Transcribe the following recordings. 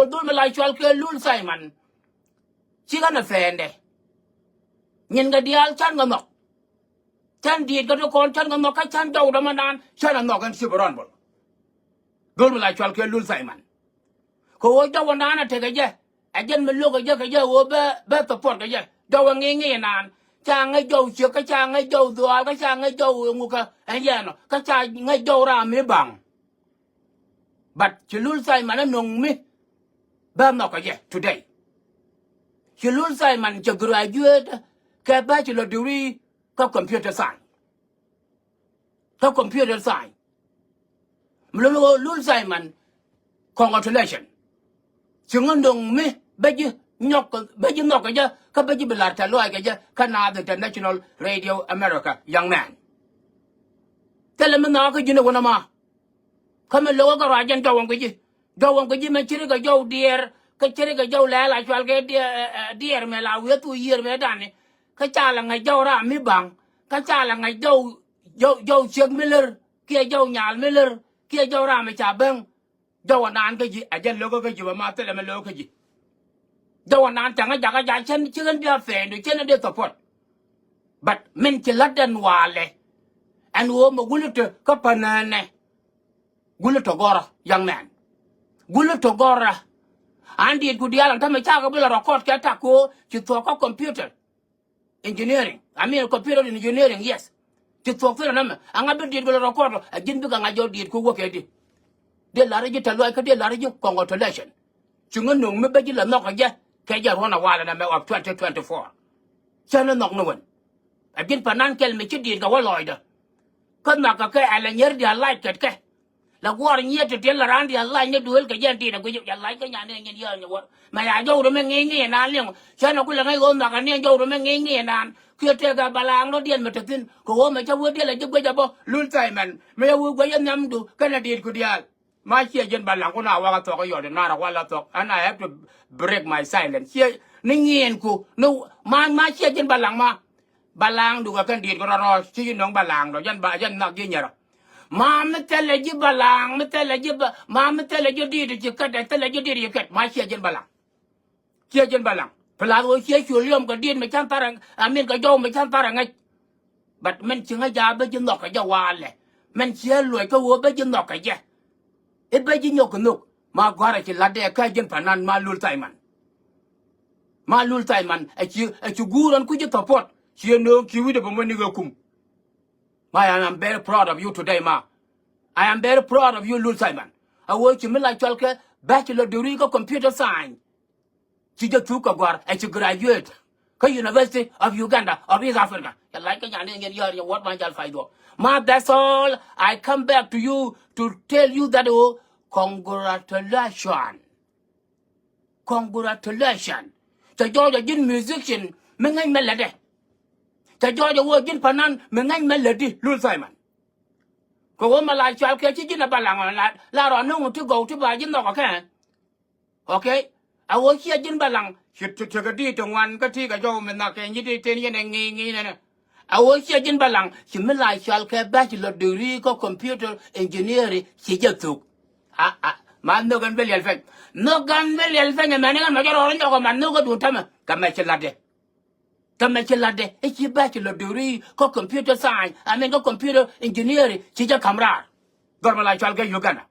dul malai chwal ke lul Simon chi kana fende nyen ga dial chan ga nok chan diet ga kon chan ga nok ka chan daw da manan chan nok kan sibron bol dul malai chwal ke lul Simon ko wo daw na te ga je ajen me lo ga je wo be to pot ga je daw ngi nan cha ngai daw chi ka cha ngai daw do ka cha ngai daw ngu ka ya no ka cha ngai daw ra me bang but chi lul Simon nong mi ba nok ga je today she lul Simon to graduate ka bachelor degree ka computer science ka computer science mlo lul Simon congratulations chungon dong me baji nok baji nok ka baji belar ta loy ka Canada International Radio America young man tele me na ka jino wona ma kama lo ga rajan jawon ko ji me chiri ga jaw dier ka chere ga jaw la chwal ke dier me la we tu yer me dane ka cha la ngai jaw ra mi bang ka cha la ngai jaw chek miller kia jaw nyal miller kia jaw ra me cha beng jaw nan ka ji ajen lo ka ji ma te le me lo ka ji jaw nan ta nga ja ja chen chen dia fe do chen de support but men ke ladan wale an wo mo guluto ka panane guluto gora young man guluto gora andi ku dialan ta me cha ga bila record ka ta ko ci to ko computer engineering I mean computer engineering yes ci to ko na me anga be di bila record a jin bi ga ngajo di ko wo ke di de la reji ta lo ka de la reji congratulation ci ngano me be ji la no ka ja ka ja rona wala na me of 2024 chana nok no won a jin panan kel me ci di ga wa loida kan na ka ka ala nyer di like ka la war nyet te la ran dia la nye duel ka jan ti na ku ya la ka nya ne nyen ya nya wa ma ya jo ro me ngi na leng cha na ku la ngai gon na ka ne jo ro me ngi na ku te ga balang no dien me te tin ko wo me cha wo dia la ju ga bo lul Simon me wo ga yan nam du ka na di ku dia ma che jen balang ko na wa ka to ko yo de na ra wa la to and I have to break my silence che ni ngien ku no ma che jen balang du ga kan di ko ro chi nong balang do yan ba yan na gi nya ma metele ji balang metele ji ma metele ji di ka da tele ji di ka ma che jen balang pla wo che chu liom ka din me chan tarang amin ka jo me chan tarang ngai bat men chinga ja be ji nok ka ja wale men che loi ka wo be ji nok ka ja e be ji nyok nuk ma gwara chi lade ka jen panan ma lul Simon a chi guran ku ji topot chi no ki wi de bo ni ga kum I am very proud of you today, ma. I am very proud of you, Lul Simon. I want you like Chalke, bachelor degree of computer science. She just took a guard and she graduate. Ka University of Uganda, of East Africa. You like a young and what my child fight. Ma, that's all. I come back to you to tell you that, oh, congratulations. Congratulations. The Georgia musician, Mengan Melody. Ta Georgia wo jin panan me ngai melody Lul Simon ko wo mala chal ke chi jin balang la ro no to go to ba jin no ka okay a wo chi jin balang chi to ga di to wan ka ti ga jo me na ke ni di ten ye ngi na a wo chi jin balang chi mala chal ke bachelor degree ko computer engineering chi ja tu ma no gan bel yel fe me ne gan ma ro ro ko man no go du tama ka me chi lade Kama chelade, echi bachelor degree, ko computer science, ko computer engineering, chija kamrar. Gormala chalga Uganda.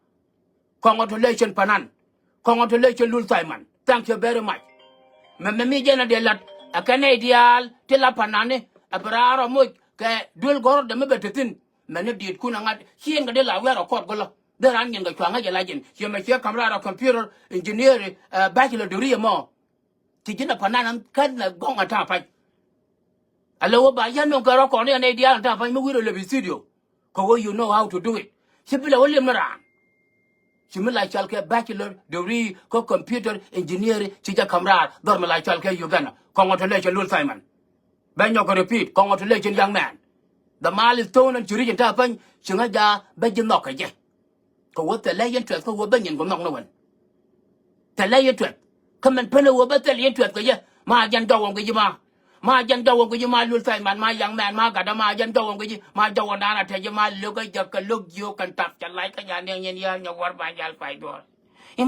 Congratulations panan. Congratulations Lul Simon. Thank you very much. Me jena de lat, a Canadian, tela panane, a brara much, ke dual gor de mebetin, many did kunangat, she and the la wear a court golo. The ranging the Twanga legend, she may share kamrar computer engineering, bachelor degree more. Tijina panan kan gong atapai. Hello, ba yan no garo ko ne dia ta fa mi wiro le studio. Ko you know how to do it. Sibila wole mara. Simila chalke bachelor degree ko computer engineering chija kamrar dormala chalke Uganda. Congratulations Lul Simon. Ben yo ko repeat, congratulations young man. The milestone and churi ta fa chinga ja be jin nok je. Ko wo te le yen twa ko wo ben yin ko nok no wan. Te le yen twa. Come and pele wo be te le yen twa ko je. Ma jan do won ko jima. Ma jan dawo ko ma Lul Simon ma young man ma gada ma jan dawo ko ma dawo na te ma lu ga jakka lu yo kan tap ta like ya ne yen ya war ba jal fay do Oh,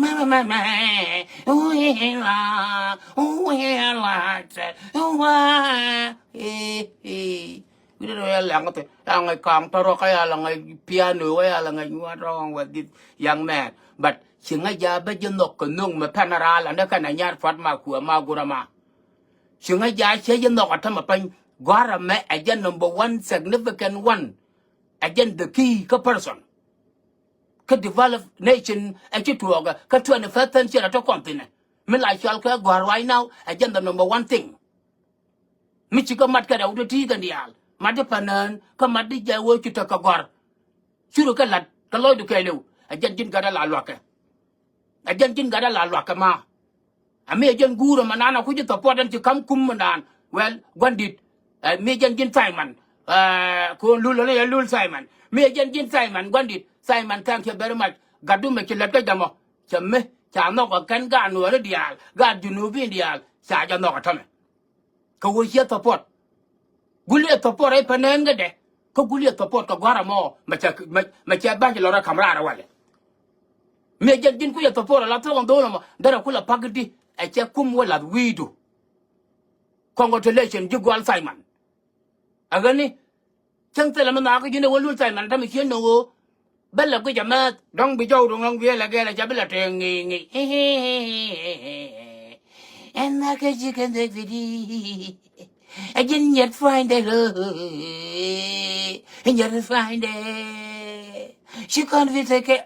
Kita dah lang ito. Ang ay kang taro kaya lang ay piano kaya lang ay wrong with this young man. But singa jaba jinok nung mapanara anda kana nyar fat ma ku ma gurama. Singa ja che jinok atama pan gwara me again number one significant one. Again the key person. Ka develop nation achituoga ka 21st century to continent. Me like shall ka gwar right now again the number one thing. Michigan mat ka da udoti gandial. Madi panan ka madi jawo kita ka gor suru ka lat ka loy du kelew ajan jin gada la lwaka ajan jin gada la lwaka ma ame ajan guru manana ku jito podan ti kam kum manan well gondit me ajan jin Simon ko lul le lul Simon me ajan jin Simon gondit Simon thank you very much gadu me kilat ka jamo chamme cha no ka kan ga no re dial ga junubi dial sa ja no ka tame ko wo ye to pot gulia topor ai panen gade ko gulia topor ko gwara mo macha bangi lora kamrara wale me jin ku ya topor la to ndo mo dara kula pagdi e che kum wala widu congratulations jigwal Simon agani changte la mana ko jine walul Simon tam chien no bella ko jama dong bi jow dong long vie la gela jabla te ngi en na ke jiken de vidi I didn't yet find it. And yet find it. She can't be taken.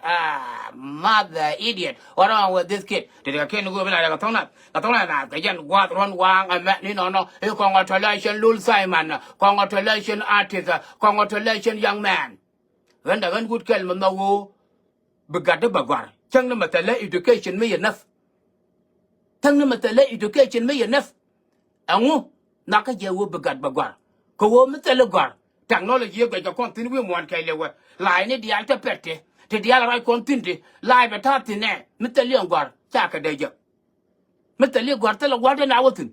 Mother idiot. What wrong with this kid? Did I can't go like a tongue? A tongue, again, what run wang and met no. Congratulations, Lul Simon. Congratulations, artist. Congratulations, young man. When the one good kill me no begat the bagwar. Tell them at education me enough. Tell them at education me enough. And naka je wo begat bagwar ko wo metele gwar technology ga ja continue mo an kai lewe lai ne dial ta perte te dial rai continue lai beta tine metele gwar cha ka de je metele gwar tele gwar na wotin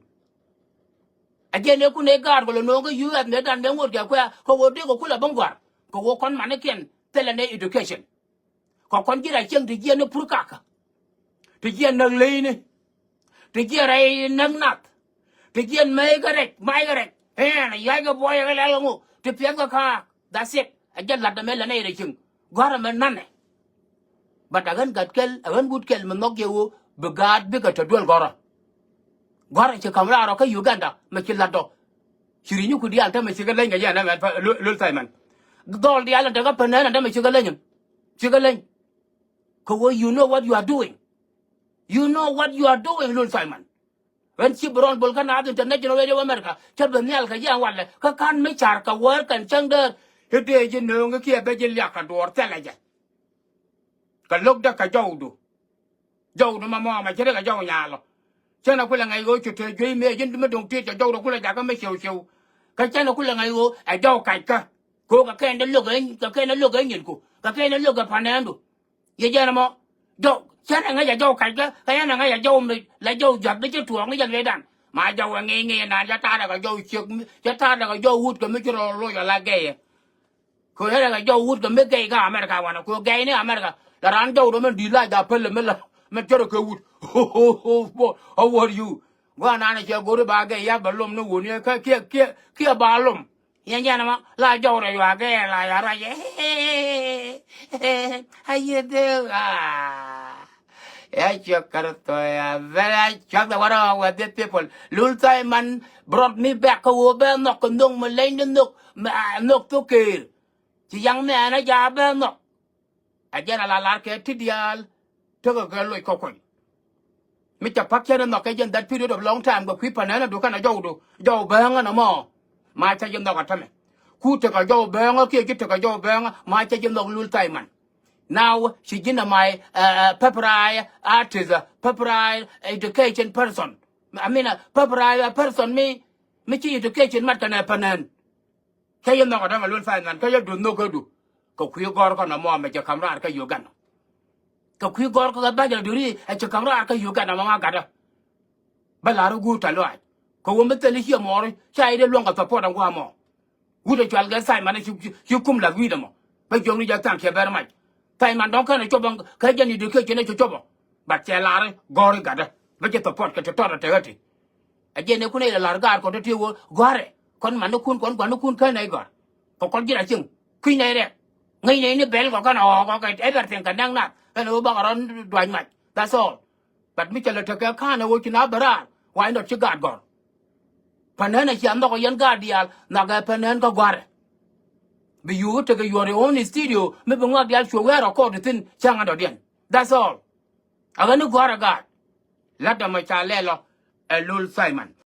aje ne ku ne gar go no go yu at ne dan ne ngor ga ko wo de go kula bangwar ko wo kon maneken tele ne education ko kon jira cheng de je ne purkaka te je na leine te je rai nang nat Begin Margaret, and a younger boy, to pick a car. That's it. I just let the melanation. Got a man. But I got kill, I would kill Monogio, Begad, bigger to dwell Gora. Gora to come out of Uganda, Machilato. She knew could the alter Michigan again, Lil Simon. All the island of Penana and Michigan. Sugar Lane. You know what you are doing. You know what you are doing, Lil Simon. When she brought Bulgana International Radio America, Chabanial Kayan, Kakan Micharka work and Changer, he did you know, a key Bejiliaka or Teleja. Look the Kajodu. Joe, the mamma, my Jerry Joe Yalo. Chana Kulang I go to dream agent, don't teach a Joe Kulaka make show. Kachana Kulang I go, a Joe Kaika. Go a kind of look in, the kind of look in you, the kind of look upon Andu. Ye Janamo, Joe. Chana nga Joe Kaika, Kayana nga Joe like Joe Jack, the two on the Ledan. My Joe and and Yatara Joe Yatara Joe Wood commission or lawyer like gay. Coherent Joe Wood the make gay America one, go gay in America. The Rando woman delight that Pella Miller, Majorica Wood. How are you? One anna shall go to Bagay Yabalum, no one, Kia Balum. Yanama, La Joe, you are gay, like, how you do? Very shocked what with the people. Lul Simon brought me back over knock and no Malay knock to kill. The young man a job knock. Again, I like a tidial took a girl like Cocoy. Mr. Packer and knock again that period of long time, but people never do kind of Joe Bang and a more. My tell you knock at me. Who took a Joe Bang, okay, you took a Joe Bang, my tell you no Lul Simon. Now she gina my pepperai artist, pepperai education person. I mean a pepperai person me education matana panan. Kayo no kadang alun fanan kayo do no go do. Ko kuyo gor ko na mo me ja kamra ka yugan. Ko kuyo gor ko ba ja duri e ja kamra ka yugan na mga gada. Balaro gu ta lo. Ko wo meteli hi mo chai de luang ka support ang wa mo. Gu de chal ga sai man chu kum la wi de mo. Ba jong ni ja tan ke ber mai. Simon don't kind of job, Kajan education to job. but chelare gori gada but to pot to tora te again ku ne la gar ko te wo gore kon man kun kon kon kun kai nai gor ko kon jira chung kui nei re ngai nei ne bel ko kan o ko kai everything kan dang na no ba ron dwan mat that's all but mi chala te ka kana wo kina bara why not you god gor panen a cham ko yan guardian na ga panen ko gore be you to your own studio me be ngak yal show where ko tin changa do den that's all aga ni gore god la da ma cha le lo elul Simon